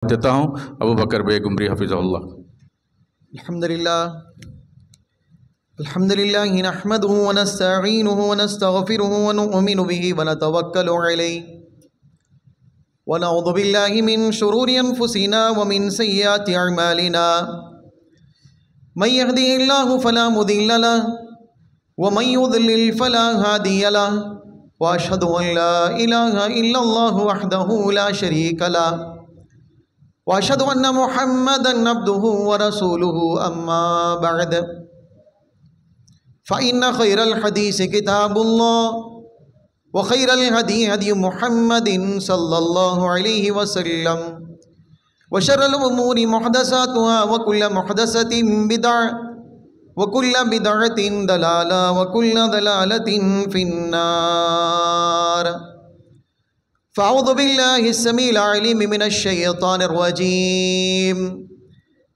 देता हूँ अबू बकर बेगुमरी हफिज़हुल्लाह। अल्हम्दुलिल्लाह नहमदुहु व नस्तईनुहु व नस्तगफिरुहु व नु'मिनु बिही व नतवक्कलु अलैहि व नऊज़ु बिल्लाहि मिन शुरूरि अनफुसिना व मिन सय्यिआति अअमालिना मन यहदिहिल्लाहु फला मुदिल्ल लहु व मन युद्लिल फला हादिय लहु व अशहदु अन ला इलाहा इल्लल्लाहु वहदहु ला शरीक लहु वअशहदु अन्न मुहम्मदन अब्दुहु व रसूलुहु अम्मा बअद फ़इन्न खैरल हदीस किताबुल्लाह व खैरल हदी हदी मुहम्मदिन सल्लल्लाहु अलैहि वसल्लम व शर्रल उमूरि मुहदसातुहा व कुल्ल मुहदसतिन बिदअह व कुल्ल बिदअतिन दलाला व कुल्ल दलालतिन फिन्नार। फ़अऊज़ु बिल्लाहि अस्समीइल अलीम मिनश शैतानिर रजीम।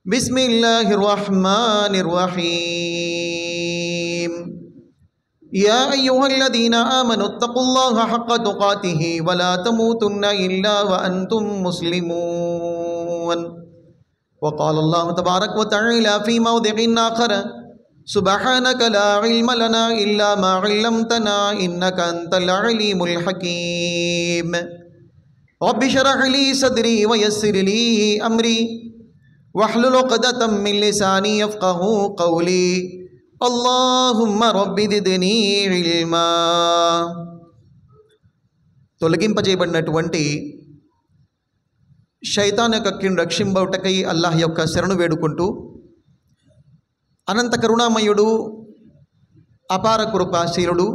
बिस्मिल्लाहिर रहमानिर रहीम। या अय्युहल्लज़ीना आमनुत्तक़ुल्लाहा हक़्क़ तुक़ातिही व ला तमूतुन्ना इल्ला व अन्तुम मुस्लिमून। व क़ाल अल्लाहु तबारक व तआला फ़ी मौदिइन आख़र सुब्हानक ला इल्म लना इल्ला मा अल्लमतना इन्नका अंतल अलीमुल हकीम। रब्बि इश्रह ली सदरी व यस्सिर ली अमरी वहलुल उक़दतम मिन लिसानी यफ़क़हू क़ौली। अल्लाहुम्मा रब्बि ज़िदनी इल्मा। తొలగింపజేయబడినటువంటి శైతాన్ యొక్క కింద రక్షింపబడుటకై అల్లాహ్ యొక్క శరణు వేడుకుంటూ అనంత కరుణామయుడు అపార కృపాశీలుడు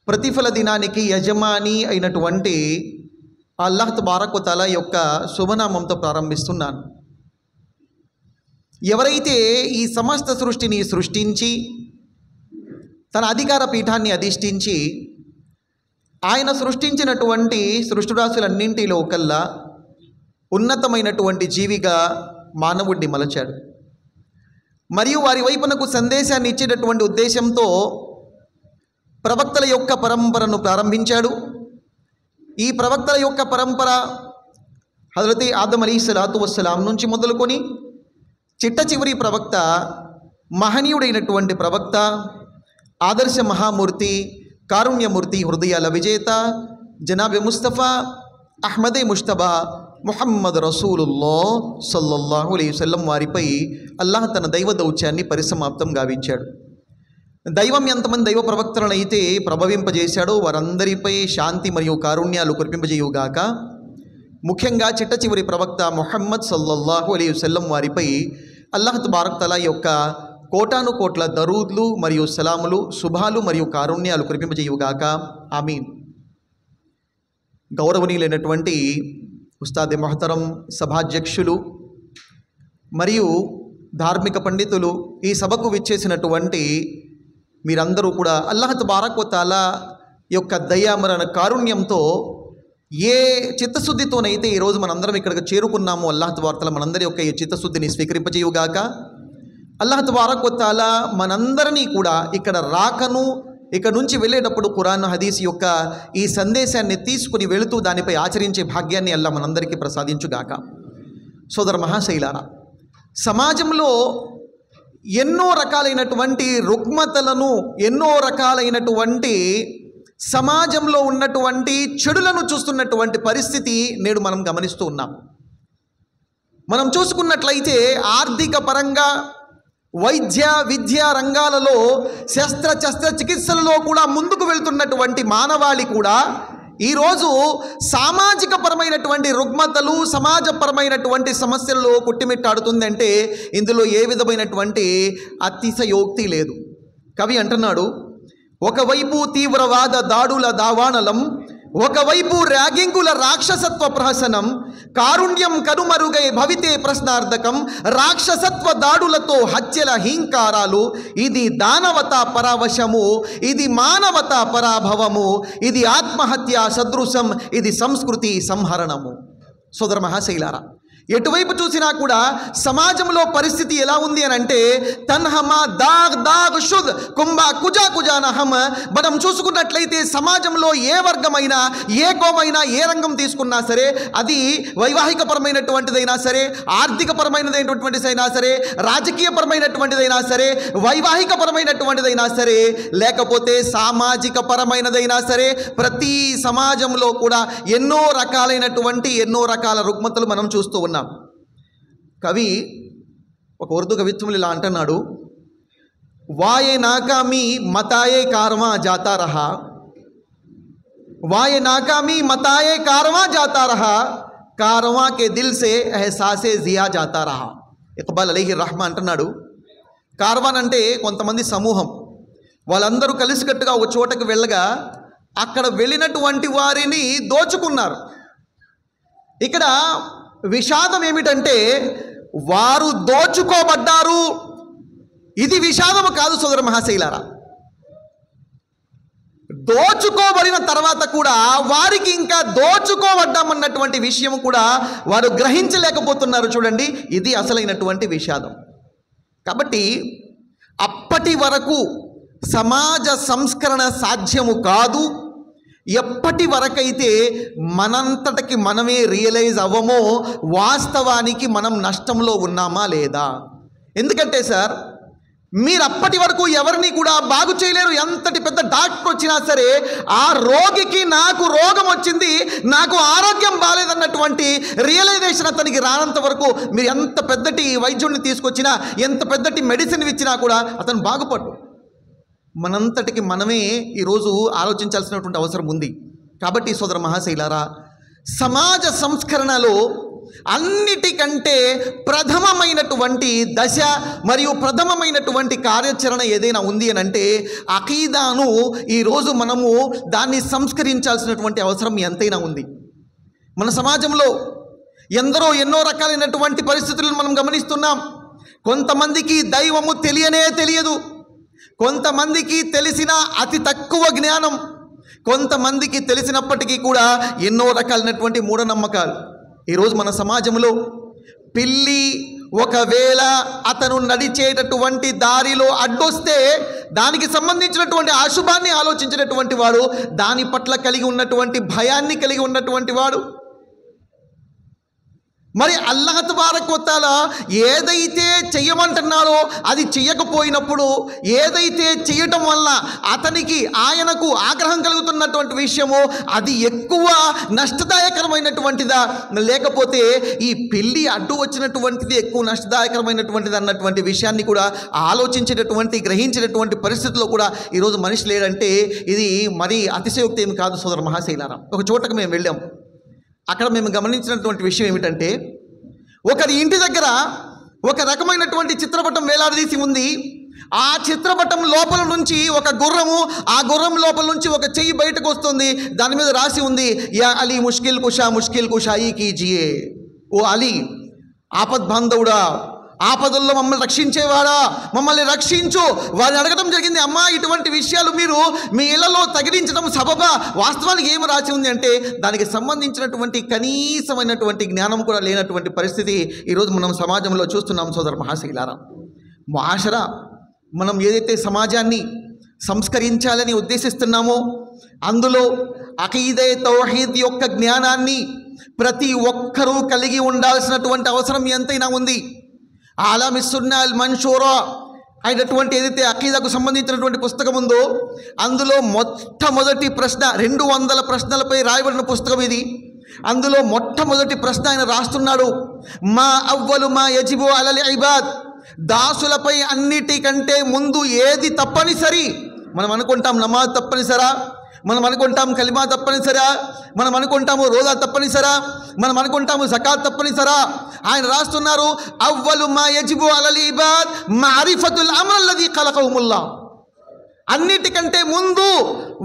ప్రతిఫల దినానికి యజమాని అయినటువంటి అల్లాహ్ తబారక్ వ తఆలా యొక్క శుభనామంతో ప్రారంభిస్తున్నాను. ఎవరైతే ఈ సమస్త సృష్టిని సృష్టించి తన అధికార పీఠాన్ని అధిష్ఠించి ఆయన సృష్టించినటువంటి సృష్టిరాశులన్నింటిలో కల్లా ఉన్నతమైనటువంటి జీవిగా మానవుడిని మలచాడు. మరియు వారి వైపునకు సందేశాన్ని ఇచ్చేటటువంటి ఉద్దేశంతో ప్రవక్తల యొక్క పరంపరను ప్రారంభించాడు. ఈ ప్రవక్తల యొక్క పరంపర హజరత్ ఆదం అలైహిస్సలాతు వస్సలాం నుంచి మొదలుకొని చిట్ట చివరి ప్రవక్త, మహనీయుడైనటువంటి ప్రవక్త, ఆదర్శ మహామూర్తి, కారుణ్యమూర్తి, హృదయాల విజేత జనాబె ముస్తఫా అహ్మదే ముజ్తబా ముహమ్మద్ రసూలుల్లాహ్ సల్లల్లాహు అలైహి వసల్లం వారిపై అల్లాహ్ తన దైవ దౌత్యాన్ని పరిసమాప్తం గావించాడు. దైవం ఎంతమంది దైవ ప్రవక్తలను అయితే ప్రభవింపజేశాడో వారందరిపై శాంతి మరియు కారుణ్యాలు కురిపింపజేయుగాక. ముఖ్యంగా చిట్ట చివరి ప్రవక్త ముహమ్మద్ సల్లల్లాహు అలైహి వసల్లం వారిపై అల్లాహ్ తబారక్ తఆలా యొక్క కోటాను కోట్ల దరూద్లు మరియు సలాములు, శుభాలు మరియు కారుణ్యాలు కురిపింపజేయుగాక. ఆమీన్. గౌరవనీయులైనటువంటి ఉస్తాద్ మొహతరం, సభాధ్యక్షులు మరియు ధార్మిక పండితులు, ఈ సభకు విచ్చేసినటువంటి మీరందరూ కూడా అల్లాహ్ తబారక్ వ తఆలా యొక్క దయామరణ కారుణ్యంతో ఏ చిత్తశుద్ధితోనైతే ఈరోజు మనందరం ఇక్కడికి చేరుకున్నామో అల్లాహ్ తబారక్ తఆలా మనందరి యొక్క ఈ చిత్తశుద్ధిని స్వీకరింపజేయుగాక. అల్లాహ్ తబారక్ వ తఆలా మనందరినీ కూడా ఇక్కడ రాకను, ఇక్కడ నుంచి వెళ్ళేటప్పుడు ఖురాన్ హదీస్ యొక్క ఈ సందేశాన్ని తీసుకుని వెళుతూ దానిపై ఆచరించే భాగ్యాన్ని అల్లాహ్ మనందరికీ ప్రసాదించుగాక. సోదర మహాశైలారా, సమాజంలో ఎన్నో రకాలైనటువంటి రుగ్మతలను, ఎన్నో రకాలైనటువంటి సమాజంలో ఉన్నటువంటి చెడులను చూస్తున్నటువంటి పరిస్థితి నేడు మనం గమనిస్తూ ఉన్నాం. మనం చూసుకున్నట్లయితే ఆర్థిక పరంగా, వైద్య విద్యా రంగాలలో, శస్త్రచికిత్సలలో కూడా ముందుకు వెళ్తున్నటువంటి మానవాళి కూడా ఈరోజు సామాజిక పరమైనటువంటి రుగ్మతలు, సమాజపరమైనటువంటి సమస్యల్లో కొట్టిమిట్టాడుతుందంటే ఇందులో ఏ విధమైనటువంటి అతిశయోక్తి లేదు. కవి అంటున్నాడు, ఒకవైపు తీవ్రవాద దాడుల దావానలం, ఒకవైపు ర్యాగింగుల రాక్షసత్వ ప్రహసనం, కారుణ్యం కనుమరుగై భవితే ప్రశ్నార్థకం, రాక్షసత్వ దాడులతో హత్యల హీంకారాలు, ఇది దానవతా పరావశము, ఇది మానవతా పరాభవము, ఇది ఆత్మహత్య సదృశం, ఇది సంస్కృతి సంహరణము. సోదర మహాశైలారా, ఎటువైపు చూసినా కూడా సమాజంలో పరిస్థితి ఎలా ఉంది అని అంటే తన్హమా దాగ్ దాగ్ షుద్ కుంభ కుజా కుజానహం. మనం చూసుకున్నట్లయితే సమాజంలో ఏ వర్గమైనా, ఏ కోమైనా, ఏ రంగం తీసుకున్నా సరే, అది వైవాహికపరమైనటువంటిదైనా సరే, ఆర్థికపరమైనదైనటువంటిదైనా సరే, రాజకీయపరమైనటువంటిదైనా సరే, వైవాహికపరమైనటువంటిదైనా సరే, లేకపోతే సామాజిక పరమైనదైనా సరే, ప్రతి సమాజంలో కూడా ఎన్నో రకాల రుగ్మతలు మనం చూస్తూ ఉన్నాం. కవి ఒక ఉర్దూ కవిత్వం ఇలా అంటున్నాడు, వాయే నాకామీ మతాయే కారవా జాతా రహా, వాయే నాకామీ మతాయే కారవా జాతా రహా, కారవా కే దిల్ సే ఎహసాసే జియా జాతా రహా. ఇక్బాల్ అలీహి రహ్మా అంటున్నాడు, కార్వాన్ అంటే కొంతమంది సమూహం, వాళ్ళందరూ కలిసికట్టుగా ఒక చోటకు వెళ్ళగా అక్కడ వెళ్ళినటువంటి వారిని దోచుకున్నారు. ఇక్కడ విషాదం ఏమిటంటే వారు దోచుకోబడ్డారు. ఇది విషాదము కాదు సోదర మహాశైలారా. దోచుకోబడిన తర్వాత కూడా వారికి ఇంకా దోచుకోబడ్డామన్నటువంటి విషయం కూడా వారు గ్రహించలేకపోతున్నారు. చూడండి, ఇది అసలైనటువంటి విషాదం. కాబట్టి అప్పటి వరకు సమాజ సంస్కరణ సాధ్యము కాదు ఎప్పటి వరకైతే మనంతటికి మనమే రియలైజ్ అవ్వమో వాస్తవానికి మనం నష్టంలో ఉన్నామా లేదా. ఎందుకంటే సార్, మీరు అప్పటి వరకు ఎవరిని కూడా బాగు చేయలేరు. ఎంతటి పెద్ద డాక్టర్ వచ్చినా సరే ఆ రోగికి నాకు రోగం వచ్చింది, నాకు ఆరోగ్యం బాలేదన్నటువంటి రియలైజేషన్ అతనికి రానంత వరకు మీరు ఎంత పెద్దటి వైద్యుడిని తీసుకొచ్చినా, ఎంత పెద్దటి మెడిసిన్ ఇచ్చినా కూడా అతను బాగుపడు. మనంతటికి మనమే ఈరోజు ఆలోచించాల్సినటువంటి అవసరం ఉంది. కాబట్టి సోదర మహాశైలారా, సమాజ సంస్కరణలో అన్నిటికంటే ప్రథమమైనటువంటి దశ మరియు ప్రథమమైనటువంటి కార్యాచరణ ఏదైనా ఉంది అని అంటే అకీదాను ఈరోజు మనము దాన్ని సంస్కరించాల్సినటువంటి అవసరం ఎంతైనా ఉంది. మన సమాజంలో ఎందరో ఎన్నో రకాలైనటువంటి పరిస్థితులను మనం గమనిస్తున్నాం. కొంతమందికి దైవము తెలియదు, కొంతమందికి తెలిసిన అతి తక్కువ జ్ఞానం, కొంతమందికి తెలిసినప్పటికీ కూడా ఎన్నో రకాలైనటువంటి మూఢనమ్మకాలు. ఈరోజు మన సమాజంలో పిల్లి ఒకవేళ అతను నడిచేటటువంటి దారిలో అడ్డొస్తే దానికి సంబంధించినటువంటి అశుభాన్ని ఆలోచించినటువంటి వాడు, దాని పట్ల కలిగి ఉన్నటువంటి భయాన్ని కలిగి ఉన్నటువంటి వాడు, మరి అల్లాహ్ తబారక్ వ తఆలా ఏదైతే చెయ్యమంటున్నాడో అది చెయ్యకపోయినప్పుడు, ఏదైతే చేయటం వల్ల అతనికి ఆయనకు ఆగ్రహం కలుగుతున్నటువంటి విషయమో అది ఎక్కువ నష్టదాయకరమైనటువంటిదా, లేకపోతే ఈ పిల్లి అడ్డు వచ్చినటువంటిది ఎక్కువ నష్టదాయకరమైనటువంటిది అన్నటువంటి విషయాన్ని కూడా ఆలోచించేటటువంటి, గ్రహించేటటువంటి పరిస్థితుల్లో కూడా ఈరోజు మనిషి లేడంటే ఇది మరీ అతిశయోక్తి ఏమి కాదు సోదర మహాశైలారా. ఒక చోటకు మేము వెళ్ళాం. అక్కడ మేము గమనించినటువంటి విషయం ఏమిటంటే, ఒకరి ఇంటి దగ్గర ఒక రకమైనటువంటి చిత్రపటం వేలాడదీసి ఉంది. ఆ చిత్రపటం లోపల నుంచి ఒక గుర్రము, ఆ గుర్రం లోపల నుంచి ఒక చెయ్యి బయటకు వస్తుంది. దాని మీద రాసి ఉంది, యా అలీ ముష్కిల్ కుషాయి కీజియే. ఓ అలీ, ఆపద్ బాంధవుడా, ఆపదల్లో మమ్మల్ని రక్షించేవాడా, మమ్మల్ని రక్షించు. వారిని అడగడం జరిగింది, అమ్మా ఇటువంటి విషయాలు మీరు మీ ఇళ్లలో తగిలించడం సబబా? వాస్తవానికి ఏమి రాసి ఉంది అంటే దానికి సంబంధించినటువంటి కనీసమైనటువంటి జ్ఞానం కూడా లేనటువంటి పరిస్థితి ఈరోజు మనం సమాజంలో చూస్తున్నాం సోదర మహాశైలారా. ముఆషరా, మనం ఏదైతే సమాజాన్ని సంస్కరించాలని ఉద్దేశిస్తున్నామో అందులో అకీదే తౌహీద్ యొక్క జ్ఞానాన్ని ప్రతి ఒక్కరూ కలిగి ఉండాల్సినటువంటి అవసరం ఎంతైనా ఉంది. ఆలామి సున్నా అల్ మన్షూరా అయినటువంటి ఏదైతే అకీదాకు సంబంధించినటువంటి పుస్తకం ఉందో అందులో మొట్టమొదటి ప్రశ్న, 200 ప్రశ్నలపై రాయబడిన పుస్తకం ఇది. అందులో మొట్టమొదటి ప్రశ్న ఆయన రాస్తున్నాడు, మా అవ్వలు మా యజిబు అలల్ ఇబాద్, దాసులపై అన్నిటికంటే ముందు ఏది తప్పనిసరి? మనం అనుకుంటాం నమాజ్ తప్పనిసరా, మనం అనుకుంటాం కలిమా తప్పనిసరా, మనం అనుకుంటాము రోజా తప్పనిసరా, మనం అనుకుంటాము జకాత్ తప్పనిసరా. ఆయన రాస్తున్నారు, అవ్వలు మా యజిబు అలల్ ఇబాద్ మారిఫతుల్ అమర్ అల్లదీ ఖలకహుముల్లాహ్. అన్నిటికంటే ముందు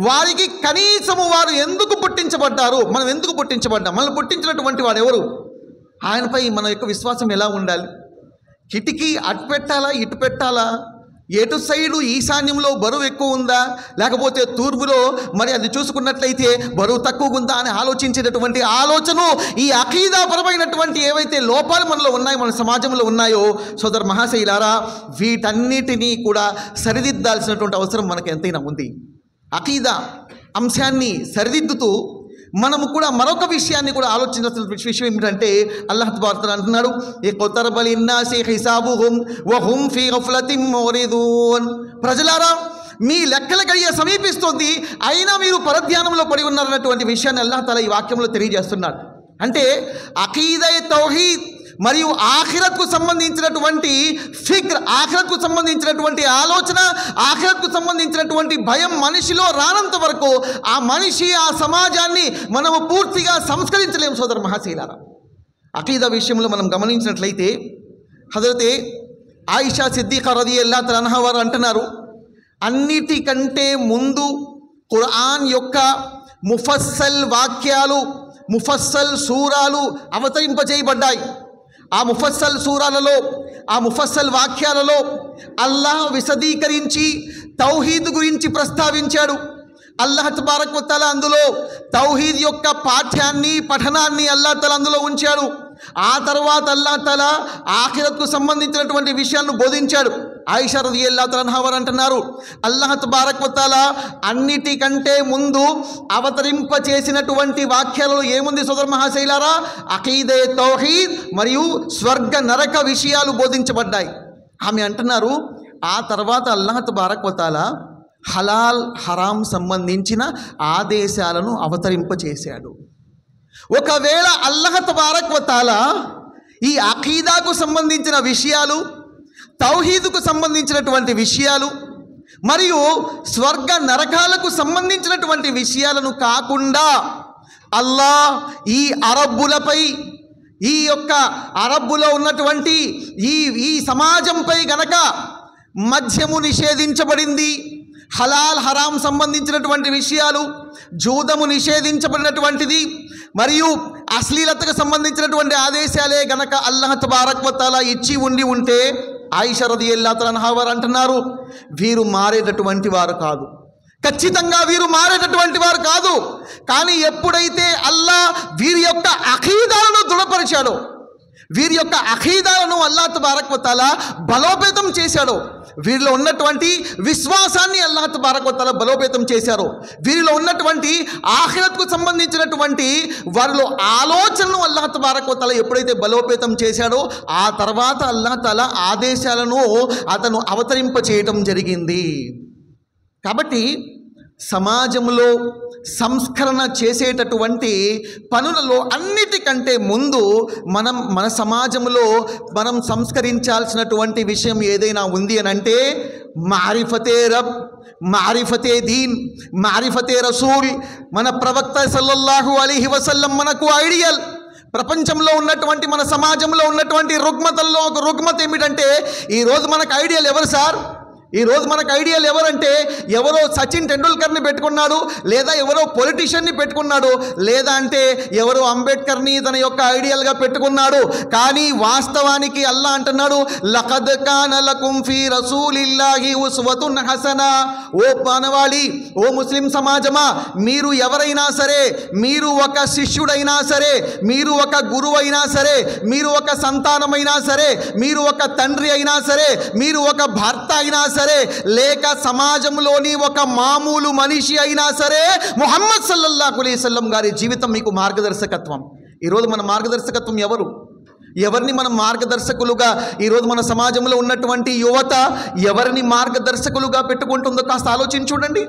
వారికి కనీసము వారు ఎందుకు పుట్టించబడ్డారు, మనం ఎందుకు పుట్టించబడ్డాం, మనల్ని పుట్టించినటువంటి వాడు ఎవరు, ఆయనపై మన యొక్క విశ్వాసం ఎలా ఉండాలి. కిటికీ అటు పెట్టాలా ఇటు పెట్టాలా ఎటు సైడు ఈశాన్యంలో బరువు ఎక్కువ ఉందా, లేకపోతే తూర్పులో మరి అది చూసుకున్నట్లయితే బరువు తక్కువ ఉందా అని ఆలోచించేటటువంటి ఆలోచన, ఈ అకీదాపరమైనటువంటి ఏవైతే లోపాలు మనలో ఉన్నాయో, మన సమాజంలో ఉన్నాయో సోదర మహాశైలారా, వీటన్నిటినీ కూడా సరిదిద్దాల్సినటువంటి అవసరం మనకు ఎంతైనా ఉంది. అకీదా అంశాన్ని సరిదిద్దుతూ మనము కూడా మరొక విషయాన్ని కూడా ఆలోచించాల్సిన విషయం ఏమిటంటే, అల్లాహ్ తబారక అంటున్నాడు, ఇఖ్తరబ లిన్నాసి హిసాబుహుం వహుం ఫీ గఫ్లతిన్ మురిదూన్. ప్రజలారా, మీ లెక్కల గడియ సమీపిస్తుంది, అయినా మీరు పరధ్యానంలో పడి ఉన్నారన్నటువంటి విషయాన్ని అల్లాహ్ తఆలా ఈ వాక్యంలో తెలియజేస్తున్నాడు. అంటే అకీదా తౌహీద్ మరియు ఆఖిరత్కు సంబంధించినటువంటి ఫిక్ర్, ఆఖిరత్కు సంబంధించినటువంటి ఆలోచన, ఆఖిరత్కు సంబంధించినటువంటి భయం మనిషిలో రానంత వరకు ఆ మనిషి, ఆ సమాజాన్ని మనము పూర్తిగా సంస్కరించలేము సోదర మహాశైలారా. అకీదా విషయంలో మనం గమనించినట్లయితే హజరతే ఆయిషా సిద్దికా రదియల్లాహు తఆలా అన్హా వారు అంటున్నారు, అన్నిటికంటే ముందు ఖురాన్ యొక్క ముఫస్సల్ వాక్యాలు, ముఫస్సల్ సూరాలు అవతరింపజేయబడ్డాయి. ఆ ముఫస్సల్ సూరాలలో, ఆ ముఫస్సల్ వాక్యాలలో అల్లాహ్ విశదీకరించి తౌహీద్ గురించి ప్రస్తావించాడు. అల్లాహ్ తబారక వ తఆలా అందులో తౌహీద్ యొక్క పాఠ్యాన్ని, పఠనాన్ని అల్లాహ్ తఆలా అందులో ఉంచాడు. ఆ తర్వాత అల్లాహ్ తఆలా ఆఖిరత్కు సంబంధించినటువంటి విషయాలను బోధించాడు. ఆయిషా రదియల్లాహు తఆలా అన్హా వారు అంటున్నారు, అల్లాహ్ తబారక వ తఆలా అన్నిటికంటే ముందు అవతరింప చేసినటువంటి వాక్యాలలో ఏముంది సోదర మహాశైలారా? అకీదే తౌహీద్ మరియు స్వర్గ నరక విషయాలు బోధించబడ్డాయి. ఆమె అంటున్నారు, ఆ తర్వాత అల్లాహ్ తబారక వ తఆలా హలాల్ హరాం సంబంధించిన ఆదేశాలను అవతరింపచేశాడు. ఒకవేళ అల్లాహ్ తబారక వ తఆలా ఈ అకీదాకు సంబంధించిన విషయాలు, తౌహీదుకు సంబంధించినటువంటి విషయాలు మరియు స్వర్గ నరకాలకు సంబంధించినటువంటి విషయాలను కాకుండా అల్లాహ్ ఈ అరబ్బులపై, ఈ యొక్క అరబ్బులో ఉన్నటువంటి ఈ సమాజంపై గనక మద్యము నిషేధించబడింది, హలాల్ హరాం సంబంధించినటువంటి విషయాలు, జూదము నిషేధించబడినటువంటిది మరియు అశ్లీలతకు సంబంధించినటువంటి ఆదేశాలే గనక అల్లాహ్ తబారక వ తఆలా ఇచ్చి ఉంటే ఆయిషా రదియల్లాహు తఆలా అన్హా వారు అంటున్నారు, వీరు మారేటటువంటి వారు కాదు, ఖచ్చితంగా వీరు మారేటటువంటి వారు కాదు. కానీ ఎప్పుడైతే అల్లాహ్ వీరి యొక్క అఖీదాలను దృఢపరిచాడో, వీరి యొక్క అఖీదాలను అల్లాహ్ తబారక వ తఆలా బలోపేతం చేశాడో, వీరిలో ఉన్నటువంటి విశ్వాసాన్ని అల్లాహ్ తబారక వ తఆలా బలోపేతం చేశారు, వీరిలో ఉన్నటువంటి ఆఖిరత్కు సంబంధించినటువంటి వారిలో ఆలోచనలు అల్లాహ్ తబారక వ తఆలా ఎప్పుడైతే బలోపేతం చేశాడో ఆ తర్వాత అల్లాహ్ తఆలా ఆదేశాలను అతను అవతరింప చేయటం జరిగింది. కాబట్టి సమాజంలో సంస్కరణ చేసేటటువంటి పనులలో అన్నిటికంటే ముందు మన సమాజంలో మనం సంస్కరించాల్సినటువంటి విషయం ఏదైనా ఉంది అని అంటే మారిఫతే రబ్, మారిఫతే దీన్, మారిఫతే రసూల్. మన ప్రవక్త సల్లల్లాహు అలైహి వసల్లం మనకు ఐడియల్. ప్రపంచంలో ఉన్నటువంటి, మన సమాజంలో ఉన్నటువంటి రుగ్మతల్లో ఒక రుగ్మత ఏమిటంటే, ఈరోజు మనకు ఐడియల్ ఎవరు సార్? ఈరోజు మనకు ఐడియాలు ఎవరంటే, ఎవరో సచిన్ టెండూల్కర్ని పెట్టుకున్నాడు, లేదా ఎవరో పొలిటీషియన్ని పెట్టుకున్నాడు, లేదా అంటే ఎవరో అంబేద్కర్ని తన యొక్క ఐడియల్గా పెట్టుకున్నాడు. కానీ వాస్తవానికి అల్లాహ్ అంటున్నాడు, లఖద్ కాన లకుం ఫీ రసూలిల్లాహి ఉస్వతున్ హసనా. ఓ మానవాళి, ఓ ముస్లిం సమాజమా, మీరు ఎవరైనా సరే, మీరు ఒక శిష్యుడైనా సరే, మీరు ఒక గురువు అయినా సరే, మీరు ఒక సంతానమైనా సరే, మీరు ఒక తండ్రి అయినా సరే, మీరు ఒక భర్త అయినా సరే, లేక సమాజంలోని ఒక మామూలు మనిషి అయినా సరే, ముహమ్మద్ సల్లల్లాహు అలైహి వసల్లం గారి జీవితం మీకు మార్గదర్శకత్వం. ఈరోజు మన మార్గదర్శకత్వం ఎవరు? ఎవరిని మనం మార్గదర్శకులుగా, ఈరోజు మన సమాజంలో ఉన్నటువంటి యువత ఎవరిని మార్గదర్శకులుగా పెట్టుకుంటుందో కాస్త ఆలోచించి చూడండి.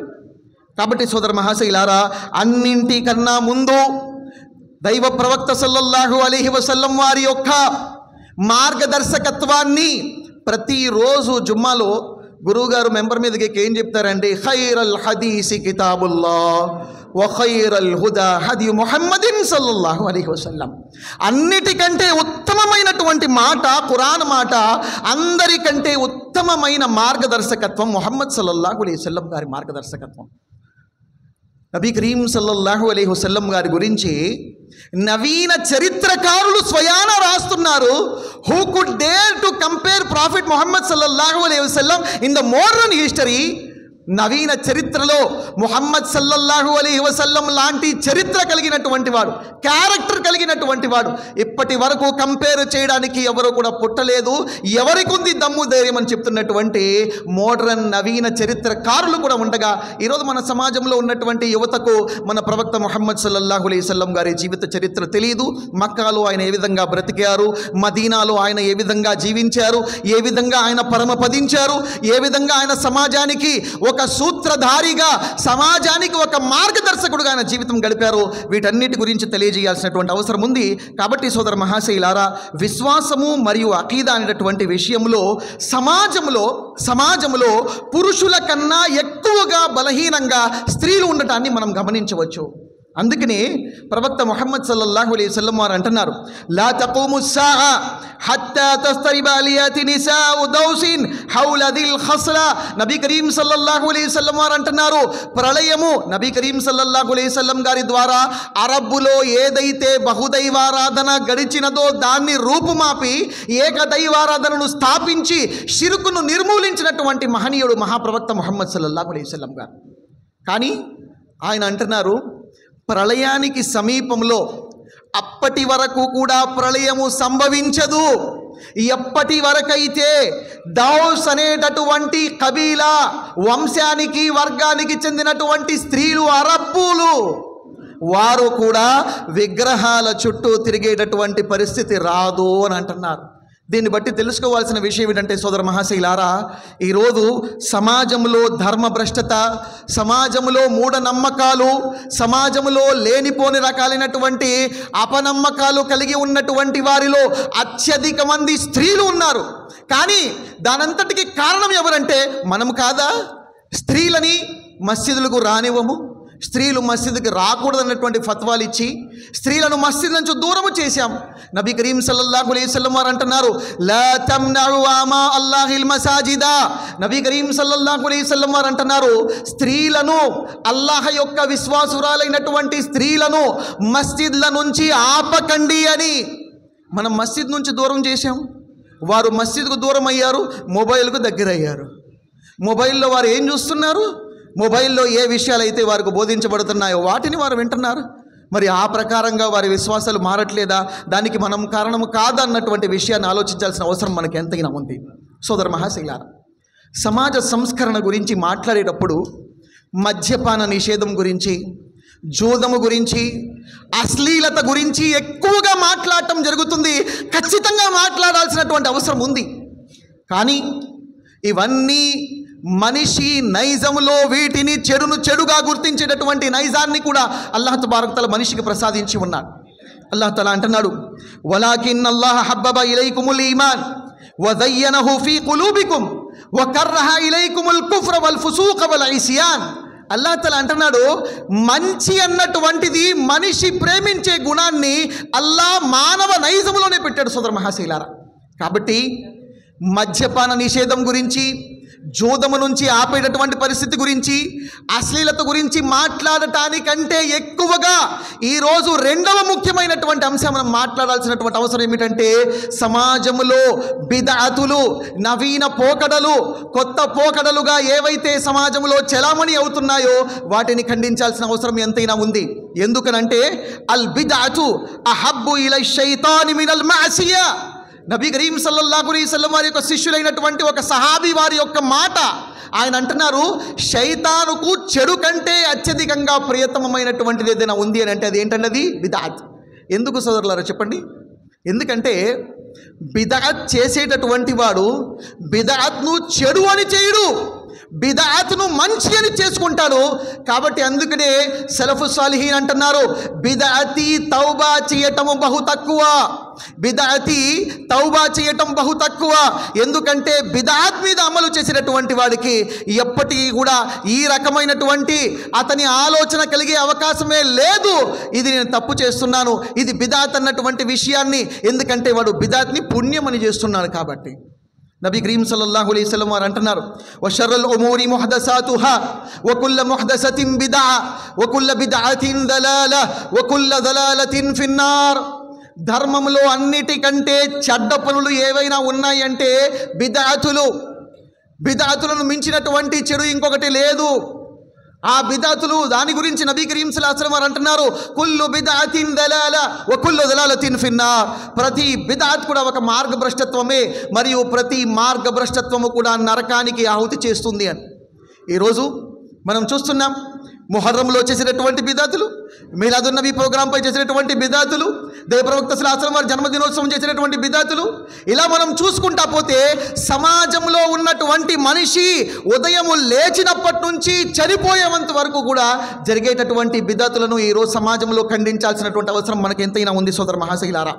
కాబట్టి సోదర మహాశైలారా, అన్నింటికన్నా ముందు దైవ ప్రవక్త సల్లల్లాహు అలైహి వసల్లం వారి యొక్క మార్గదర్శకత్వాన్ని ప్రతిరోజు జుమ్మాలో గురువుగారు మెంబర్ మీదకి ఏం చెప్తారండి? ఖైరల్ హదీసి కితాబుల్లాహ్ వ ఖైరల్ హుదా హదీ ముహమ్మదిన్ సల్లల్లాహు అలైహి వసల్లం. అన్నిటికంటే ఉత్తమమైనటువంటి మాట ఖురాన్ మాట, అందరికంటే ఉత్తమమైన మార్గదర్శకత్వం ముహమ్మద్ సల్లల్లాహు అలైహి వసల్లం గారి మార్గదర్శకత్వం. నబీ కరీం సల్లల్లాహు అలైహి వసల్లం గారి గురించి నవీన చరిత్రకారులు స్వయాన రాస్తున్నారు. అంటున్నారు, who could dare to compare profit Muhammad సల్లల్లాహు అలైహి వసల్లం ఇన్ ద మోడర్న్ హిస్టరీ. నవీన చరిత్రలో ముహమ్మద్ సల్లల్లాహు అలైహి వసల్లం లాంటి చరిత్ర కలిగినటువంటి వాడు, క్యారెక్టర్ కలిగినటువంటి వాడు ఇప్పటి వరకు కంపేర్ చేయడానికి ఎవరు కూడా పుట్టలేదు. ఎవరికి ఉంది దమ్ము ధైర్యం అని చెప్తున్నటువంటి మోడర్న్ నవీన చరిత్రకారులు కూడా ఉండగా, ఈరోజు మన సమాజంలో ఉన్నటువంటి యువతకు మన ప్రవక్త ముహమ్మద్ సల్లల్లాహు అలైహి వసల్లం గారి జీవిత చరిత్ర తెలియదు. మక్కాలో ఆయన ఏ విధంగా బ్రతికారు, మదీనాలో ఆయన ఏ విధంగా జీవించారు, ఏ విధంగా ఆయన పరమపదించారు, ఏ విధంగా ఆయన సమాజానికి ఒక సూత్రధారిగా, సమాజానికి ఒక మార్గదర్శకుడుగా ఆయన జీవితం గడిపారు. వీటన్నిటి గురించి తెలియజేయాల్సినటువంటి అవసరం ఉంది. కాబట్టి సోదర మహాశైలారా, విశ్వాసము మరియు అకీదా అనేటటువంటి విషయంలో సమాజంలో పురుషుల కన్నా ఎక్కువగా బలహీనంగా స్త్రీలు ఉండటాన్ని మనం గమనించవచ్చు. అందుకనే ప్రవక్త ముహమ్మద్ సల్లల్లాహు అలైహి వసల్లం వారు అంటున్నారు, లా తఖూము స్సాఅ హత్తా తస్తరిబ అలియాతి నిసాఉ దౌసిన్ హౌల దిల్ ఖస్రా. నబీ కరీం సల్లల్లాహు అలైహి వసల్లం వారు అంటున్నారు, ప్రళయము నబీ కరీం సల్లల్లాహు అలైహి వసల్లం గారి ద్వారా అరబ్బులో ఏదైతే బహుదైవారాధన గడిచినదో దాన్ని రూపుమాపి ఏకదైవారాధనను స్థాపించి షిర్కును నిర్మూలించినటువంటి మహనీయుడు మహాప్రవక్త ముహమ్మద్ సల్లల్లాహు అలైహి వసల్లం గారు. కానీ ఆయన అంటున్నారు, ప్రళయానికి సమీపంలో అప్పటి వరకు కూడా ప్రళయము సంభవించదు. ఎప్పటి వరకైతే దౌస్ అనేటటువంటి కబీలా వంశానికి వర్గానికి చెందినటువంటి స్త్రీలు, అరబ్బులు, వారు కూడా విగ్రహాల చుట్టూ తిరిగేటటువంటి పరిస్థితి రాదు అని అంటున్నారు. దీన్ని బట్టి తెలుసుకోవాల్సిన విషయం ఏంటంటే సోదర మహాశైలారా, ఈరోజు సమాజంలో ధర్మభ్రష్టత, సమాజంలో మూఢనమ్మకాలు, సమాజంలో లేనిపోని రకాలైనటువంటి అపనమ్మకాలు కలిగి ఉన్నటువంటి వారిలో అత్యధిక మంది స్త్రీలు ఉన్నారు. కానీ దానంతటికి కారణం ఎవరంటే మనం కాదా? స్త్రీలని మస్జిదులకు రానివ్వము, స్త్రీలు మస్జిద్కి రాకూడదన్నటువంటి ఫత్వాలు ఇచ్చి స్త్రీలను మస్జిద్ నుంచి దూరము చేశాం. నబీ కరీం సల్లల్లాహు అలైహి వసల్లం వారు అంటున్నారు, లా తమ్నఉ ఆమా అల్లాహిల్ మసాజిదా. నబీ కరీం సల్లల్లాహు అలైహి వసల్లం వారు అంటున్నారు, స్త్రీలను, అల్లాహ్ యొక్క విశ్వాసురాలైనటువంటి స్త్రీలను మస్జిద్ల నుంచి ఆపకండి అని. మనం మస్జిద్ నుంచి దూరం చేశాం, వారు మస్జిద్కు దూరం అయ్యారు, మొబైల్కు దగ్గర అయ్యారు. మొబైల్లో వారు ఏం చూస్తున్నారు? మొబైల్లో ఏ విషయాలు అయితే వారికి బోధించబడుతున్నాయో వాటిని వారు వింటున్నారు. మరి ఆ ప్రకారంగా వారి విశ్వాసాలు మారట్లేదా? దానికి మనం కారణము కాదన్నటువంటి విషయాన్ని ఆలోచించాల్సిన అవసరం మనకి ఎంతైనా ఉంది. సోదర మహాశైలారా, సమాజ సంస్కరణ గురించి మాట్లాడేటప్పుడు మద్యపాన నిషేధం గురించి, జూదము గురించి, అశ్లీలత గురించి ఎక్కువగా మాట్లాడటం జరుగుతుంది. ఖచ్చితంగా మాట్లాడాల్సినటువంటి అవసరం ఉంది. కానీ ఇవన్నీ మనిషి నైజంలో వీటిని చెడుగా గుర్తించేటటువంటి నైజాన్ని కూడా అల్లాహ్ తబారక్ తఆలా మనిషికి ప్రసాదించి ఉన్నాడు. అల్లాహ్ తఆలా అంటున్నాడు, వలాకిన్ అల్లాహ్ హబ్బబ ఇలైకుముల్ ఈమాన్ వజయ్యనహు ఫీ కులూబికుమ్ వకర్రహ ఇలైకుముల్ కుఫ్ర వల్ ఫుసూక వల్ ఇస్యాన్. అల్లాహ్ తఆలా అంటున్నాడు, మంచి అన్నటువంటిది, మనిషి ప్రేమించే గుణాన్ని అల్లాహ్ మానవ నైజంలోనే పెట్టాడు సోదర మహాశైలారా. కాబట్టి మద్యపాన నిషేధం గురించి, జూదము నుంచి ఆపేటటువంటి పరిస్థితి గురించి, అశ్లీలత గురించి మాట్లాడటానికంటే ఎక్కువగా ఈరోజు రెండవ ముఖ్యమైనటువంటి అంశం మనం మాట్లాడాల్సినటువంటి అవసరం ఏమిటంటే, సమాజంలో బిదఅతులు, నవీన పోకడలు, కొత్త పోకడలుగా ఏవైతే సమాజంలో చెలామణి అవుతున్నాయో వాటిని ఖండించాల్సిన అవసరం ఎంతైనా ఉంది. ఎందుకనంటే అల్ బిదఅతు అహబ్బు ఇలై షైతాని మినల్ మఅసియా. నబీ కరీం సల్లల్లాహు అలైహి వసల్లం వారి యొక్క శిష్యులైనటువంటి ఒక సహాబీ వారి యొక్క మాట, ఆయన అంటున్నారు, శైతానుకు చెడు కంటే అత్యధికంగా ప్రియతమమైనటువంటిది ఏదైనా ఉంది అని అంటే అది ఏంటన్నది బిదఅత్. ఎందుకు సోదరులారా చెప్పండి? ఎందుకంటే బిదఅత్ చేసేటటువంటి వాడు బిదఅత్ను చెడు అని చేయడు, బిదఅత్ను మంచి అని చేసుకుంటాడు. కాబట్టి అందుకనే సలఫు సాలిహీన్ అంటున్నారు, బిదఅతి తౌబా చేయటము బహు తక్కువ, బిదఅతి తౌబా చేయటం బహు తక్కువ. ఎందుకంటే బిదఅత్ మీద అమలు చేసినటువంటి వాడికి ఎప్పటికీ కూడా ఈ రకమైనటువంటి అతని ఆలోచన కలిగే అవకాశమే లేదు. ఇది నేను తప్పు చేస్తున్నాను, ఇది బిదఅత్ అన్నటువంటి విషయాన్ని, ఎందుకంటే వాడు బిదఅత్ని పుణ్యం అని చేస్తున్నాడు. కాబట్టి నబీ కరీం సల్లల్లాహు అలైహి వసల్లం వారు అంటున్నారు, వషర్రుల్ ఉమూరి ముహదసాతుహా వకుల్లు ముహదసతిన్ బిదఅ వకుల్లు బిదఅతిన్ దలాల వకుల్లు దలాలతిన్ ఫిన్నార్. ధర్మంలో అన్నిటికంటే చెడ్డ పనులు ఏవైనా ఉన్నాయంటే బిదాతులు. బిదాతులను మించినటువంటి చెడు ఇంకొకటి లేదు. ఆ బిదాతులు, దాని గురించి నబీ కరీం సల్లల్లాహు అలైహి వసల్లం అంటున్నారు, కుల్లు బిదాతిన్ దలాల వ కుల్లు దలాలతిన్ ఫిన్నార్. ప్రతి బిదాత్ కూడా ఒక మార్గభ్రష్టత్వమే, మరియు ప్రతి మార్గభ్రష్టత్వము కూడా నరకానికి ఆహుతి చేస్తుంది అని. ఈరోజు మనం చూస్తున్నాం, ముహర్రంలో చేసినటువంటి బిదాతులు, మీలాదున్ నబీ ప్రోగ్రాంపై చేసినటువంటి బిదాతులు, దేవ ప్రవక్త సల్లల్లాహు అలైహి వసల్లం వారి జన్మదినోత్సవం చేసినటువంటి బిదాతులు. ఇలా మనం చూసుకుంటా పోతే సమాజంలో ఉన్నటువంటి మనిషి ఉదయము లేచినప్పటి నుంచి చనిపోయేంత వరకు కూడా జరిగేటటువంటి బిదాతులను ఈరోజు సమాజంలో ఖండించాల్సినటువంటి అవసరం మనకు ఎంతైనా ఉంది సోదర మహాశైలారా.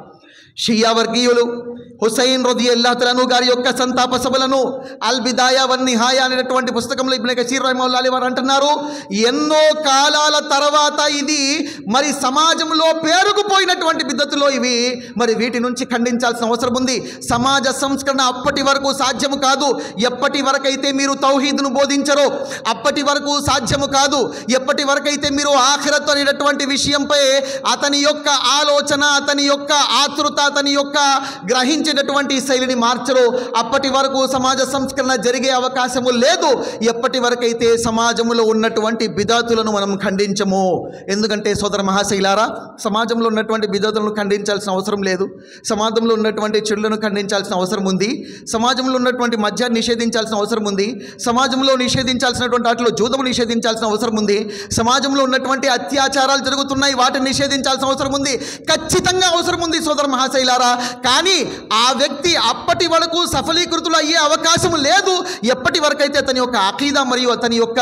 షియా వర్గీయులు హుసైన్ రదియల్లాహు తఆలా అన్హు గారి యొక్క సంతాప సభలను అల్ బిదాయా వన్ నిహాయా అనేటువంటి పుస్తకంలో ఇబ్న్ కసీర్ రహిమహుల్లాహ్ అలైహి వారు అంటున్నారు, ఎన్నో కాలాల తర్వాత ఇది మరి సమాజంలో పేరుకుపోయినటువంటి బిద్దతులో ఇవి, మరి వీటి నుంచి ఖండించాల్సిన అవసరం ఉంది. సమాజ సంస్కరణ అప్పటి వరకు సాధ్యము కాదు. ఎప్పటి వరకైతే మీరు తౌహీద్ను బోధించరో అప్పటి వరకు సాధ్యము కాదు. ఎప్పటి వరకైతే మీరు ఆఖిరత్ అనేటటువంటి విషయంపై అతని యొక్క ఆలోచన, అతని యొక్క ఆతృత, అతని యొక్క గ్రహించేటటువంటి శైలిని మార్చరు, అప్పటి వరకు సమాజ సంస్కరణ జరిగే అవకాశము లేదు. ఎప్పటి వరకైతే సమాజంలో ఉన్నటువంటి బిదాతులను మనం ఖండించము. ఎందుకంటే సోదర మహాశైలారా, సమాజంలో ఉన్నటువంటి బిదాతులను ఖండించాల్సిన అవసరం లేదు. సమాజంలో ఉన్నటువంటి చెడులను ఖండించాల్సిన అవసరం ఉంది. సమాజంలో ఉన్నటువంటి మద్యాన్ని నిషేధించాల్సిన అవసరం ఉంది. సమాజంలో నిషేధించాల్సినటువంటి వాటిలో జూదము నిషేధించాల్సిన అవసరం ఉంది. సమాజంలో ఉన్నటువంటి అత్యాచారాలు జరుగుతున్నాయి, వాటిని నిషేధించాల్సిన అవసరం ఉంది. ఖచ్చితంగా అవసరం ఉంది సోదర మహాశైలారా. కానీ ఆ వ్యక్తి అప్పటి వరకు సఫలీకృతులు అయ్యే అవకాశం లేదు ఎప్పటి వరకైతే అతని యొక్క అకీదా మరియు అతని యొక్క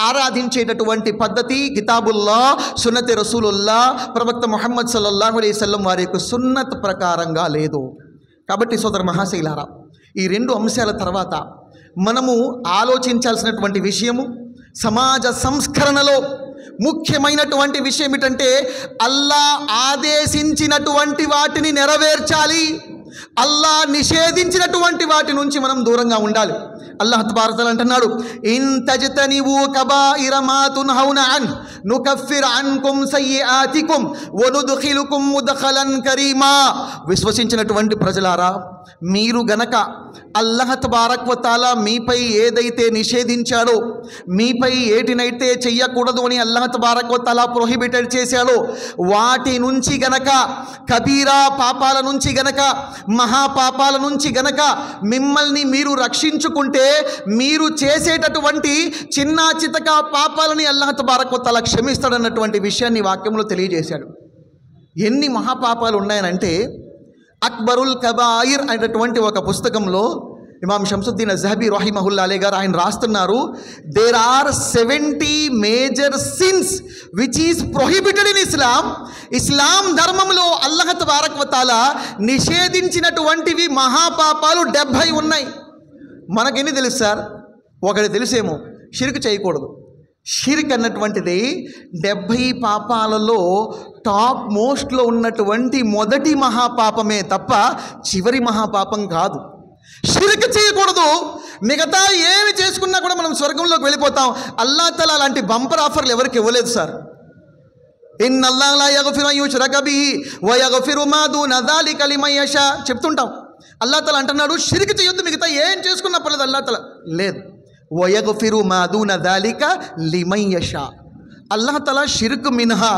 ఆరాధించేటటువంటి పద్ధతి కితాబుల్లా, సున్నతి రసూలుల్లా, ప్రవక్త ముహమ్మద్ సల్లల్లాహు అలైహి వసల్లం వారి యొక్క సున్నత్ ప్రకారంగా లేదు. కాబట్టి సోదర మహాశైలారా, ఈ రెండు అంశాల తర్వాత మనము ఆలోచించాల్సినటువంటి విషయము, సమాజ సంస్కరణలో ముఖ్యమైనటువంటి విషయం ఏంటంటే అల్లా ఆదేశించినటువంటి వాటిని నెరవేర్చాలి, అల్లా నిషేధించినటువంటి వాటి నుంచి మనం దూరంగా ఉండాలి. అల్లాహ్ తబారక తఆలా అంటున్నాడు, ఇన్ తజ్తనిబు కబాయిర మా తున్హౌన అన్ నుకఫిర్ అన్కుం సయ్యిఆతికుం వనుద్ఖిలుకుం ముద్ఖలన్ కరీమా. విశ్వసించినటువంటి ప్రజలారా, మీరు గనక అల్లాహ్ తబారక తఆలా మీపై ఏదైతే నిషేధించాడో, మీపై ఏటినైతే చెయ్యకూడదు అని అల్లాహ్ తబారక తఆలా ప్రొహిబిటెడ్ చేశాడో వాటి నుంచి గనక, కబీరా పాపాల నుంచి గనక, మహాపాపాల నుంచి గనక మిమ్మల్ని మీరు రక్షించుకుంటే మీరు చేసేటటువంటి చిన్న చితక పాపాలని అల్లాహ్ తబారక తఆలా క్షమిస్తాడన్నటువంటి విషయాన్ని వాక్యంలో తెలియజేశాడు. ఎన్ని మహాపాపాలు ఉన్నాయనంటే అక్బరుల్ కబాయిర్ అనేటటువంటి ఒక పుస్తకంలో ఇమాం షంసుద్దీన్ అజ్జహబీ రహిమహుల్లాహ్ అలైహి గారు ఆయన రాస్తున్నారు, there are 70 major sins which is prohibited in Islam. Islam ధర్మంలో అల్లాహ్ తబారక తఆలా నిషేధించినటువంటివి మహాపాపాలు 70 ఉన్నాయి. మనకెన్ని తెలుసు సార్? ఒకటి తెలుసేమో, షిర్క్ చేయకూడదు. షిర్క్ అన్నటువంటిది 70 పాపాలలో టాప్ మోస్ట్లో ఉన్నటువంటి మొదటి మహాపాపమే తప్ప చివరి మహాపాపం కాదు. షిర్క్ చేయకూడదు. మిగతా ఏమి చేసుకున్నా కూడా మనం స్వర్గంలోకి వెళ్ళిపోతాం. అల్లాహ్ తఆలా అలాంటి బంపర్ ఆఫర్లు ఎవరికి ఇవ్వలేదు సార్. ఇన్నల్లాహ లా యగ్ఫిరు అన్ యుష్రక బిహి వ యగ్ఫిరు మా దూన జాలిక లిమన్ యషా చెప్తుంటాం. అల్లాహ్ తఆలా అంటున్నాడు, షిర్క్ చేయొద్దు, మిగతా ఏం చేసుకున్నా పర్లేదు. అల్లాహ్ తఆలా లేదు, వ యగ్ఫిరు మా దూన జాలిక లిమన్ యషా. అల్లాహ్ తఆలా షిర్క్ మినహా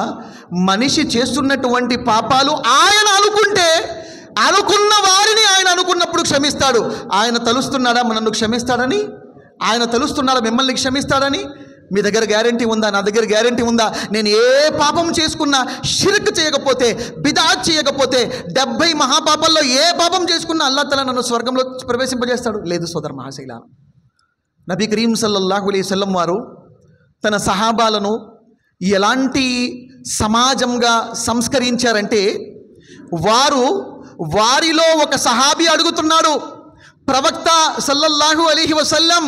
మనిషి చేస్తున్నటువంటి పాపాలు ఆయన అనుకున్న వారిని ఆయన అనుకున్నప్పుడు క్షమిస్తాడు. ఆయన తలుస్తున్నాడా మనల్ని క్షమిస్తాడని? ఆయన తలుస్తున్నాడా మిమ్మల్ని క్షమిస్తాడని? మీ దగ్గర గ్యారంటీ ఉందా? నా దగ్గర గ్యారంటీ ఉందా? నేను ఏ పాపం చేసుకున్నా, షిర్క్ చేయకపోతే, బిదాత్ చేయకపోతే, 70 మహాపాపాల్లో ఏ పాపం చేసుకున్నా అల్లాహ్ తఆలా నన్ను స్వర్గంలో ప్రవేశింపజేస్తాడు? లేదు సోదర మహాశైలా. నబీ కరీం సల్లల్లాహు అలైహి వసల్లం వారు తన సహాబాలను ఎలాంటి సమాజంగా సంస్కరించారంటే, వారిలో ఒక సహాబీ అడుగుతున్నాడు, ప్రవక్త సల్లల్లాహు అలైహి వసల్లం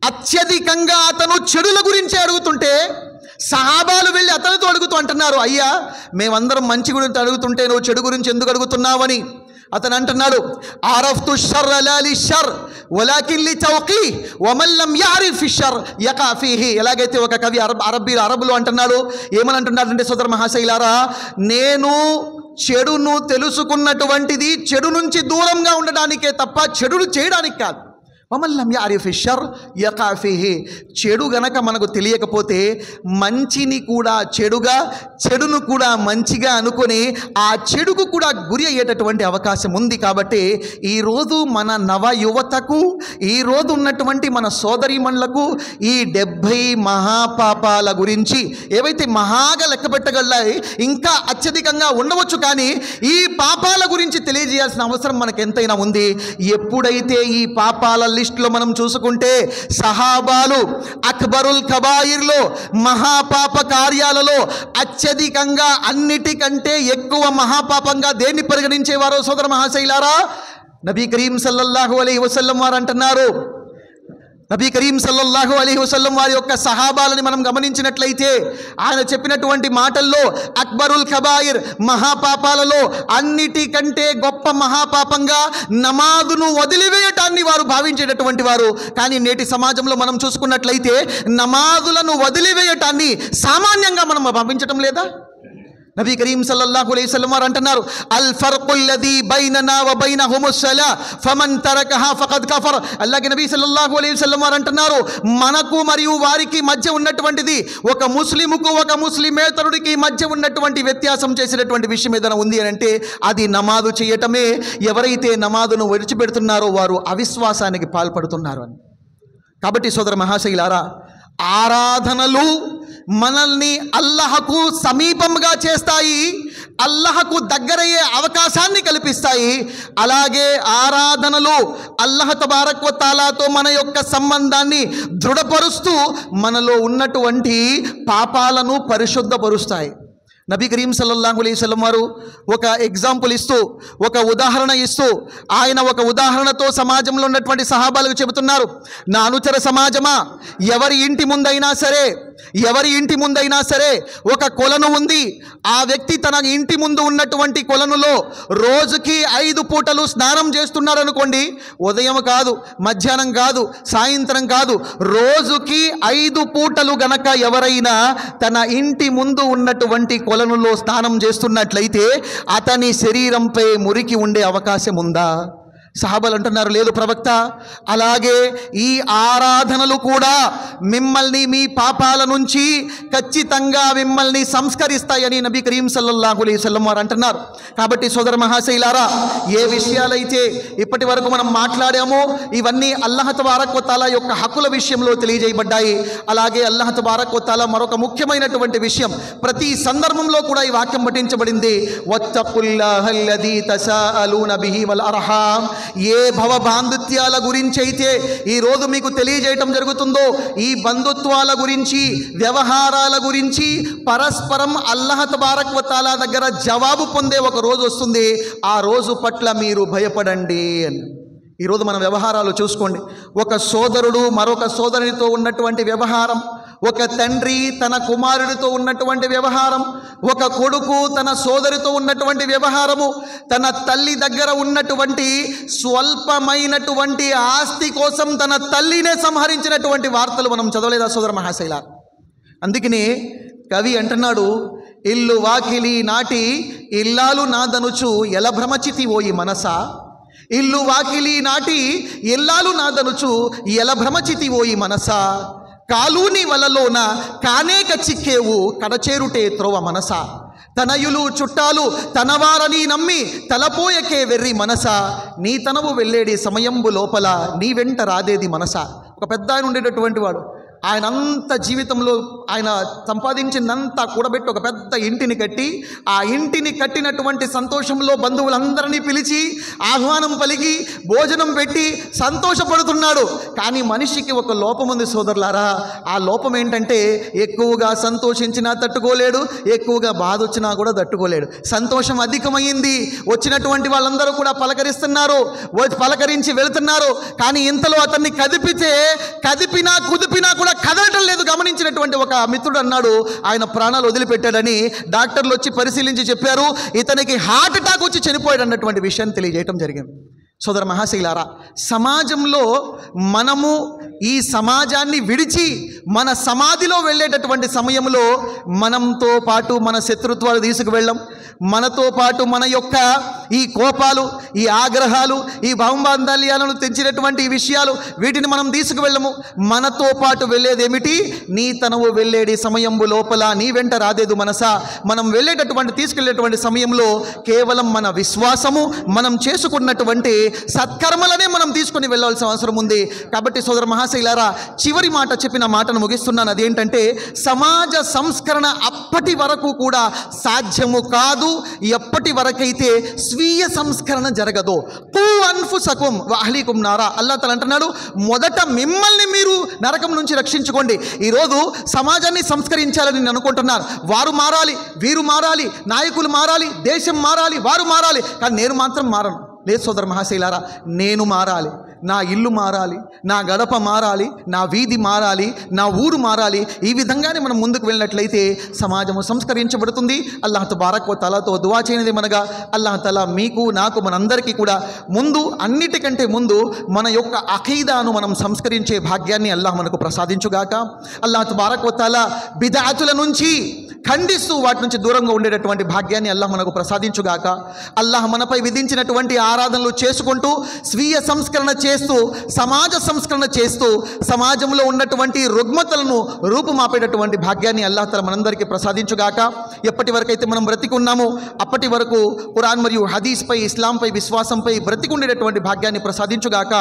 అత్యధికంగా అతను చెడుల గురించి అడుగుతుంటే సహాబాలు వెళ్ళి అతనితో అడుగుతూ అంటున్నారు, అయ్యా మేమందరం మంచి గురించి అడుగుతుంటే నువ్వు చెడు గురించి ఎందుకు అడుగుతున్నావని. అతను అంటున్నాడు, ఆరఫ్తు షర్ర లా లిషర్ వలాకిన్ లితౌఖీ వమన్ లమ్ యఅరిఫ్ షర్ యకా ఫీహి. ఎలాగైతే ఒక కవి అరబులో అంటున్నాడు, ఏమని అంటున్నాడంటే సోదర మహాశైలారా, నేను చెడును తెలుసుకున్నటువంటిది చెడు నుంచి దూరంగా ఉండడానికే తప్ప చెడును చేయడానికి కాదు. వమల్లం యారిఫ్ షర్ యకా ఫీహి. చెడు గనక మనకు తెలియకపోతే మంచిని కూడా చెడుగా, చెడును కూడా మంచిగా అనుకొని ఆ చెడుకు కూడా గురి అయ్యేటటువంటి అవకాశం ఉంది. కాబట్టి ఈరోజు మన నవ యువతకు, ఈరోజు ఉన్నటువంటి మన సోదరీమణులకు ఈ 70 మహాపాపాల గురించి ఏవైతే మహాగా లెక్క పెట్టగలయి, ఇంకా అత్యధికంగా ఉండవచ్చు, కానీ ఈ పాపాల గురించి తెలియజేయాల్సిన అవసరం మనకు ఎంతైనా ఉంది. ఎప్పుడైతే ఈ పాపాల లిస్టులో మనం చూసుకుంటే సహాబాలు అక్బరుల్ కబాయిర్లో, మహాపాప కార్యాలలో అత్యధికంగా అన్నిటికంటే ఎక్కువ మహాపాపంగా దేన్ని పరిగణించేవారో సోదర మహాశైలారా, నబీ కరీం సల్లల్లాహు అలైహి వసల్లం వారు అంటున్నారు. నబీ కరీం సల్లల్లాహు అలైహి వసల్లం వారి యొక్క సహాబాలని మనం గమనించినట్లయితే ఆయన చెప్పినటువంటి మాటల్లో అక్బరుల్ కబాయిర్, మహాపాపాలలో అన్నిటికంటే గొప్ప మహాపాపంగా నమాజును వదిలివేయటాన్ని వారు భావించేటటువంటి వారు. కానీ నేటి సమాజంలో మనం చూసుకున్నట్లయితే నమాజులను వదిలివేయటాన్ని సామాన్యంగా మనం భావించటం లేదా? నబీ కరీం సల్లల్లాహు అలైహి వసల్లం వారు అంటున్నారు, అల్ ఫర్కుల్లదీ బైననా వ బైనహుముస్ సలా ఫమన్ తరకహా ఫఖద్ కఫర్. అల్లాహ్ నబీ సల్లల్లాహు అలైహి వసల్లం వారు అంటున్నారు, మనకు మరియు వారికి మధ్య ఉన్నటువంటిది, ఒక ముస్లిముకు ఒక ముస్లిమేతరుడికి మధ్య ఉన్నటువంటి వ్యత్యాసం చేసేటటువంటి విషయం ఏదైనా ఉంది అని అంటే అది నమాజు చేయటమే. ఎవరైతే నమాజును విడిచిపెడుతున్నారో వారు అవిశ్వాసానికి పాల్పడుతున్నారు అని. కాబట్టి సోదర మహాశైలారా, ఆరాధనలు మనల్ని అల్లాహకు సమీపంగా చేస్తాయి, అల్లాహకు దగ్గరయ్యే అవకాశాన్ని కల్పిస్తాయి. అలాగే ఆరాధనలు అల్లాహ్ తబారక్ వ తాలాతో మన యొక్క సంబంధాన్ని దృఢపరుస్తూ మనలో ఉన్నటువంటి పాపాలను పరిశుద్ధపరుస్తాయి. నబీ కరీం సల్లల్లాహు అలైహి వసల్లం వారు ఒక ఎగ్జాంపుల్ ఇస్తూ, ఒక ఉదాహరణ ఇస్తూ, ఆయన ఒక ఉదాహరణతో సమాజంలో ఉన్నటువంటి సహాబాలకు చెబుతున్నారు, నా అనుచర సమాజమా, ఎవరి ఇంటి ముందైనా సరే ఒక కొలను ఉంది. ఆ వ్యక్తి తన ఇంటి ముందు ఉన్నటువంటి కొలనులో రోజుకి 5 పూటలు స్నానం చేస్తున్నాడు అనుకోండి. ఉదయం కాదు, మధ్యాహ్నం కాదు, సాయంత్రం కాదు, రోజుకి 5 పూటలు గనక ఎవరైనా తన ఇంటి ముందు ఉన్నటువంటి కొలనులో స్నానం చేస్తున్నట్లయితే అతని శరీరంపై మురికి ఉండే అవకాశం ఉందా? సహాబాలు అంటున్నారు, లేదు ప్రవక్త. అలాగే ఈ ఆరాధనలు కూడా మిమ్మల్ని మీ పాపాల నుంచి ఖచ్చితంగా మిమ్మల్ని సంస్కరిస్తాయని నబీ కరీం సల్లల్లాహు అలైహి వసల్లం వారు అంటున్నారు. కాబట్టి సోదర మహాశైలారా, ఏ విషయాలైతే ఇప్పటి వరకు మనం మాట్లాడామో ఇవన్నీ అల్లాహ్ తబారక్ వ తఆలా యొక్క హక్కుల విషయంలో తెలియజేయబడ్డాయి. అలాగే అల్లాహ్ తబారక్ వ తఆలా మరొక ముఖ్యమైనటువంటి విషయం, ప్రతి సందర్భంలో కూడా ఈ వాక్యం పఠించబడింది, వత్తఖుల్లాహల్లదీ తసాఅలూన బిహి వల్ అర్హామ్. ఏ భవ బాంధుత్యాల గురించి అయితే ఈరోజు మీకు తెలియజేయటం జరుగుతుందో, ఈ బంధుత్వాల గురించి, వ్యవహారాల గురించి పరస్పరం అల్లాహ్ తబారక్ వ తఆలా దగ్గర జవాబు పొందే ఒక రోజు వస్తుంది. ఆ రోజు పట్ల మీరు భయపడండి అని. ఈరోజు మన వ్యవహారాలు చూసుకోండి. ఒక సోదరుడు మరొక సోదరునితో ఉన్నటువంటి వ్యవహారం, ఒక తండ్రి తన కుమారుడితో ఉన్నటువంటి వ్యవహారం, ఒక కొడుకు తన సోదరితో ఉన్నటువంటి వ్యవహారము, తన తల్లి దగ్గర ఉన్నటువంటి స్వల్పమైనటువంటి ఆస్తి కోసం తన తల్లినే సంహరించినటువంటి వార్తలు మనం చదవలేదా సోదర మహాశైల? అందుకని కవి అంటున్నాడు, ఇల్లు వాకిలి నాటి ఇల్లాలు నాదనుచు ఎల భ్రమచితి ఓయి మనసా. ఇల్లు వాకిలి నాటి ఇల్లాలు నాదనుచు ఎల భ్రమచితి ఓయి మనసా. కాలూని వలలోన కానేక చిక్కేవు కడచేరుటే త్రోవ మనసా. తనయులు చుట్టాలు తనవారని నమ్మి తలపోయకే వెర్రి మనసా. నీ తనవు వెళ్ళేడి సమయంబు లోపల నీ వెంట రాదేది మనసా. ఒక పెద్ద ఆయన ఉండేటటువంటి వాడు, ఆయన అంత జీవితంలో ఆయన సంపాదించిందంతా కూడబెట్టి ఒక పెద్ద ఇంటిని కట్టి, ఆ ఇంటిని కట్టినటువంటి సంతోషంలో బంధువులందరినీ పిలిచి ఆహ్వానం పలికి భోజనం పెట్టి సంతోషపడుతున్నాడు. కానీ మనిషికి ఒక లోపం ఉంది సోదరులారా. ఆ లోపం ఏంటంటే ఎక్కువగా సంతోషించినా తట్టుకోలేడు, ఎక్కువగా బాధ వచ్చినా కూడా తట్టుకోలేడు. సంతోషం అధికమైంది, వచ్చినటువంటి వాళ్ళందరూ కూడా పలకరిస్తున్నారు, పలకరించి వెళుతున్నారు. కానీ ఇంతలో అతన్ని కదిపినా కుదిపినా కూడా కదలటం లేదు. గమనించినటువంటి ఒక మిత్రుడు అన్నాడు, ఆయన ప్రాణాలు వదిలిపెట్టాడని డాక్టర్లు వచ్చి పరిశీలించి చెప్పారు, ఇతనికి హార్ట్ అటాక్ వచ్చి చనిపోయాడు అన్నటువంటి విషయాన్ని తెలియజేయడం జరిగింది. సోదర మహాశైలారా, సమాజంలో మనము ఈ సమాజాన్ని విడిచి మన సమాధిలో వెళ్ళేటటువంటి సమయంలో మనతో పాటు మన శత్రుత్వాలు తీసుకువెళ్ళం, మనతో పాటు మన యొక్క ఈ కోపాలు, ఈ ఆగ్రహాలు, ఈ భావబాంధల్యాలను తెంచినటువంటి ఈ విషయాలు, వీటిని మనం తీసుకువెళ్ళము. మనతో పాటు వెళ్ళేదేమిటి? నీ తనవు వెళ్ళేది సమయంలో లోపల నీ వెంట రాదేదు మనసా. మనం వెళ్ళేటటువంటి తీసుకెళ్ళేటువంటి సమయంలో కేవలం మన విశ్వాసము, మనం చేసుకున్నటువంటి సత్కర్మలనే మనం తీసుకొని వెళ్ళాల్సిన అవసరం ఉంది. కాబట్టి సోదర మహాశైలారా, చివరి మాట చెప్పిన మాటను ముగిస్తున్నాను. అదేంటంటే, సమాజ సంస్కరణ అప్పటి వరకు కూడా సాధ్యము కాదు ఎప్పటి వరకైతే స్వీయ సంస్కరణ జరగదో. ఖూ అన్ఫుసకుం వ అహ్లీకుం నారా. అల్లాహ్ తఆలా అంటున్నాడు, మొదట మిమ్మల్ని మీరు నరకం నుంచి రక్షించుకోండి. ఈరోజు సమాజాన్ని సంస్కరించాలని నేను అనుకుంటున్నారు. వారు మారాలి, వీరు మారాలి, నాయకులు మారాలి, దేశం మారాలి, వారు మారాలి, కానీ నేను మాత్రం మారను. లేదు సోదర మహాశైలారా, నేను మారాలి, నా ఇల్లు మారాలి, నా గడప మారాలి, నా వీధి మారాలి, నా ఊరు మారాలి. ఈ విధంగానే మనం ముందుకు వెళ్ళినట్లయితే సమాజము సంస్కరించబడుతుంది. అల్లాహ్ తబారక్ వ తఆలాతో దువా చేయనిది మనగా అల్లాహ్ తఆలా మీకు, నాకు, మనందరికీ కూడా ముందు, అన్నిటికంటే ముందు మన యొక్క అఖీదాను మనం సంస్కరించే భాగ్యాన్ని అల్లాహ్ మనకు ప్రసాదించుగాక. అల్లాహ్ తబారక్ వ తఆలా బిద్అతుల నుంచి ఖండిస్తూ వాటి నుంచి దూరంగా ఉండేటటువంటి భాగ్యాన్ని అల్లాహ్ మనకు ప్రసాదించుగాక. అల్లాహ్ మనపై విధించినటువంటి ఆరాధనలు చేసుకుంటూ, స్వీయ సంస్కరణ చేస్తూ, సమాజ సంస్కరణ చేస్తూ, సమాజంలో ఉన్నటువంటి రుగ్మతలను రూపుమాపేటటువంటి భాగ్యాన్ని అల్లాహ్ తఆలా మనందరికీ ప్రసాదించుగాక. ఎప్పటి వరకైతే మనం బ్రతికున్నామో అప్పటి వరకు ఖురాన్ మరియు హదీస్పై, ఇస్లాంపై, విశ్వాసంపై బ్రతికుండేటటువంటి భాగ్యాన్ని ప్రసాదించుగాక.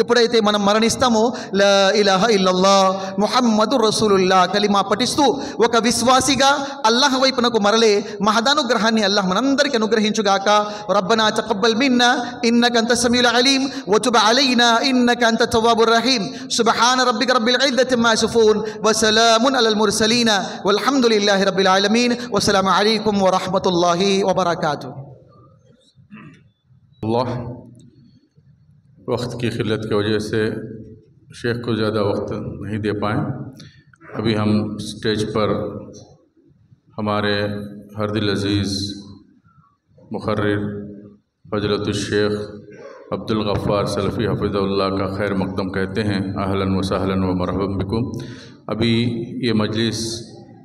ఎప్పుడైతే మనం మరణిస్తామో లా ఇలాహ ఇల్లల్లాహ్ ముహమ్మదుర్ రసూలుల్లాహ్ కలిమా పఠిస్తూ ఒక విశ్వాసిగా అల్లాహ్ వైపునకు మరలే మహదానుగ్రహాన్ని అల్లాహ్ మనందరికీ అనుగ్రహించుగాక. రబ్బనా తకబ్బల్ మిన్నా ఇన్నక అంత సమీఉల్ అలీం వతుబ్ అలైనా ఇన్నక అంత తవ్వాబుర్ రహీం. సుబ్హాన రబ్బిక రబ్బిల్ ఇజ్జతి అమ్మా యసిఫూన్ వసలామున్ అలల్ ముర్సలీన్ వల్హమ్దులిల్లాహి రబ్బిల్ ఆలమీన్. వస్సలాము అలైకుం వరహ్మతుల్లాహి వబరకాతుహు. अल्लाह वक्त की क़िल्लत की वजह से शेख को ज़्यादा वक्त नहीं दे पाए। अभी हम स्टेज पर हमारे हरदिल अज़ीज़ मुखर्रिर फ़ज़लतुश शेख अब्दुल गफ़्फ़ार सलफ़ी हफ़िज़हुल्लाह का खैर मक़दम कहते हैं। अहलन व सहलन व मरहबन बिकुम। अभी ये मजलिस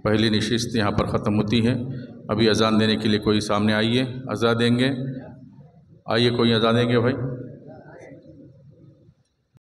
पहली नशिस्त यहाँ पर ख़त्म होती है। अभी अज़ान देने के लिए कोई सामने आइए, अज़ा देंगे। आइए, कोई अज़ा देंगे भाई।